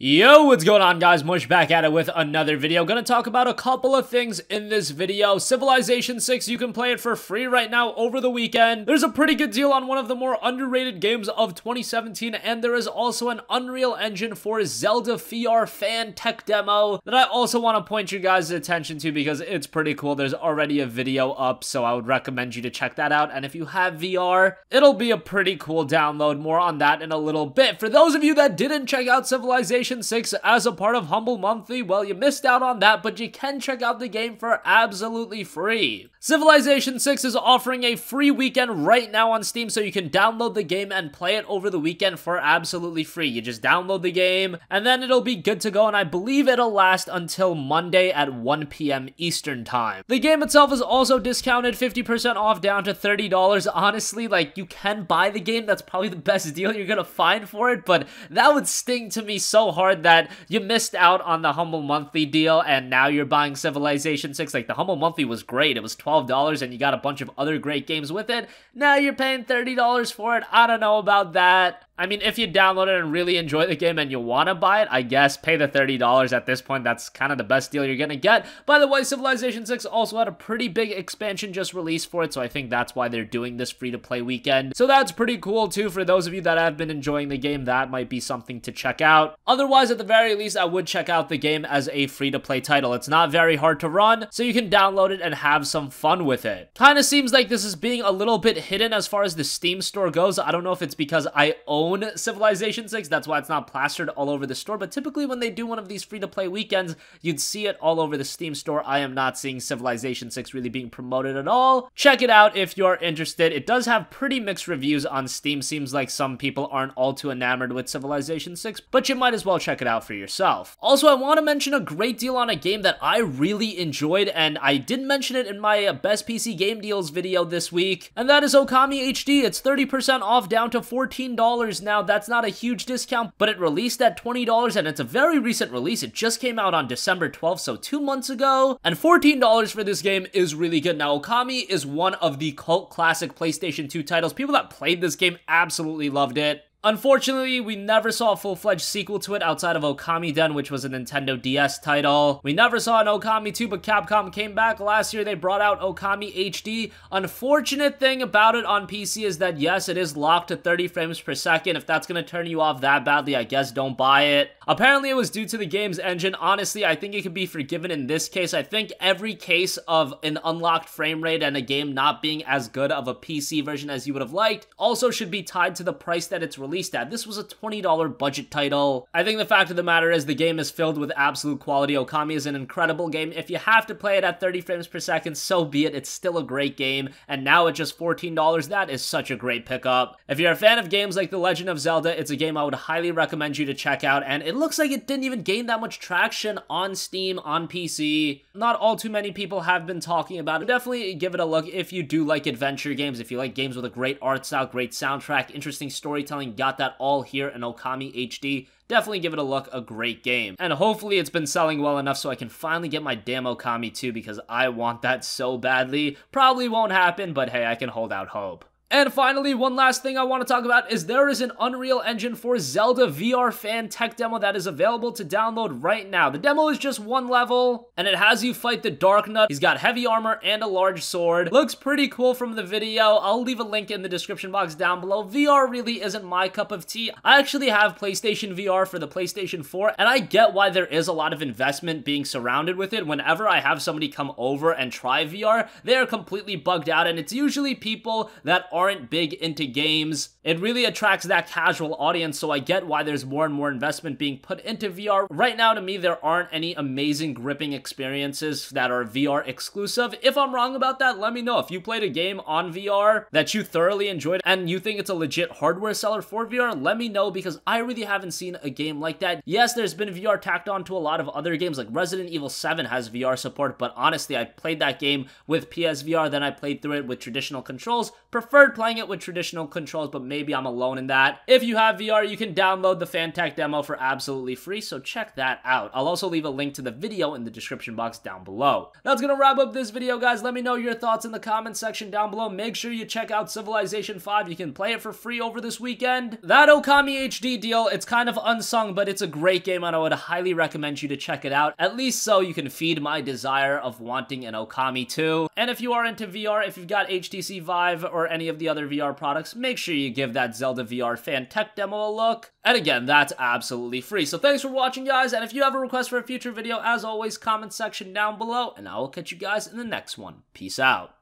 Yo, what's going on, guys? Mush back at it with another video. Gonna talk about a couple of things in this video. Civilization 6, you can play it for free right now over the weekend. There's a pretty good deal on one of the more underrated games of 2017, and there is also an Unreal Engine for Zelda VR fan tech demo that I also want to point you guys' attention to because it's pretty cool. There's already a video up, so I would recommend you to check that out. And if you have VR, it'll be a pretty cool download. More on that in a little bit. For those of you that didn't check out Civilization 6 as a part of Humble Monthly, well, you missed out on that, but you can check out the game for absolutely free. Civilization 6 is offering a free weekend right now on Steam, so you can download the game and play it over the weekend for absolutely free. You just download the game, and then it'll be good to go, and I believe it'll last until Monday at 1 p.m. Eastern Time. The game itself is also discounted 50% off down to $30. Honestly, like, you can buy the game. That's probably the best deal you're gonna find for it, but that would sting to me so hard that you missed out on the Humble Monthly deal and now you're buying Civilization 6. Like, the Humble Monthly was great. It was $12 and you got a bunch of other great games with it. Now you're paying $30 for it. I don't know about that. I mean, if you download it and really enjoy the game and you want to buy it, I guess pay the $30 at this point. That's kind of the best deal you're going to get. By the way, Civilization 6 also had a pretty big expansion just released for it, so I think that's why they're doing this free-to-play weekend. So that's pretty cool, too. For those of you that have been enjoying the game, that might be something to check out. Otherwise, at the very least, I would check out the game as a free-to-play title. It's not very hard to run, so you can download it and have some fun with it. Kind of seems like this is being a little bit hidden as far as the Steam store goes. I don't know if it's because I own Civilization 6, that's why it's not plastered all over the store, but typically when they do one of these free-to-play weekends, you'd see it all over the Steam store. I am not seeing Civilization 6 really being promoted at all. Check it out if you're interested. It does have pretty mixed reviews on Steam. Seems like some people aren't all too enamored with Civilization 6, but you might as well check it out for yourself. Also, I want to mention a great deal on a game that I really enjoyed, and I did mention it in my Best PC Game Deals video this week, and that is Okami HD. It's 30% off down to $14 now. That's not a huge discount, but it released at $20, and it's a very recent release. It just came out on December 12th, so 2 months ago, and $14 for this game is really good. Now, Okami is one of the cult classic PlayStation 2 titles. People that played this game absolutely loved it. Unfortunately, we never saw a full-fledged sequel to it outside of Okami Den, which was a Nintendo DS title. We never saw an Okami 2, but Capcom came back. Last year, they brought out Okami HD. Unfortunate thing about it on PC is that, yes, it is locked to 30 frames per second. If that's going to turn you off that badly, I guess don't buy it. Apparently, it was due to the game's engine. Honestly, I think it could be forgiven in this case. I think every case of an unlocked frame rate and a game not being as good of a PC version as you would have liked also should be tied to the price that it's released at. This was a $20 budget title. I think the fact of the matter is the game is filled with absolute quality. Okami is an incredible game. If you have to play it at 30 frames per second, so be it. It's still a great game, and now at just $14, that is such a great pickup. If you're a fan of games like The Legend of Zelda, it's a game I would highly recommend you to check out, and it looks like it didn't even gain that much traction on Steam, on PC. Not all too many people have been talking about it. Definitely give it a look if you do like adventure games, if you like games with a great art style, great soundtrack, interesting storytelling. Got that all here in Okami HD. Definitely give it a look, a great game. And hopefully it's been selling well enough so I can finally get my damn Okami too, because I want that so badly. Probably won't happen, but hey, I can hold out hope. And finally, one last thing I want to talk about is there is an Unreal Engine for Zelda VR fan tech demo that is available to download right now. The demo is just one level, and it has you fight the Dark Nut. He's got heavy armor and a large sword. Looks pretty cool from the video. I'll leave a link in the description box down below. VR really isn't my cup of tea. I actually have PlayStation VR for the PlayStation 4, and I get why there is a lot of investment being surrounded with it. Whenever I have somebody come over and try VR, they are completely bugged out, and it's usually people that aren't big into games. It really attracts that casual audience, so I get why there's more and more investment being put into VR. Right now, to me, there aren't any amazing gripping experiences that are VR exclusive. If I'm wrong about that, let me know. If you played a game on VR that you thoroughly enjoyed and you think it's a legit hardware seller for VR, let me know, because I really haven't seen a game like that. Yes, there's been VR tacked on to a lot of other games, like Resident Evil 7 has VR support, but honestly, I played that game with PSVR, then I played through it with traditional controls. Preferred preferred playing it with traditional controls, but maybe I'm alone in that. If you have VR, you can download the Fantech demo for absolutely free, so check that out. I'll also leave a link to the video in the description box down below. That's gonna wrap up this video, guys. Let me know your thoughts in the comment section down below. Make sure you check out Civilization 5. You can play it for free over this weekend. That Okami HD deal, it's kind of unsung, but it's a great game, and I would highly recommend you to check it out, at least so you can feed my desire of wanting an Okami 2. And if you are into VR, if you've got HTC Vive or any of the other VR products, make sure you give that Zelda VR Fantech demo a look. And again, that's absolutely free. So thanks for watching, guys, and if you have a request for a future video, as always, comment section down below, and I will catch you guys in the next one. Peace out.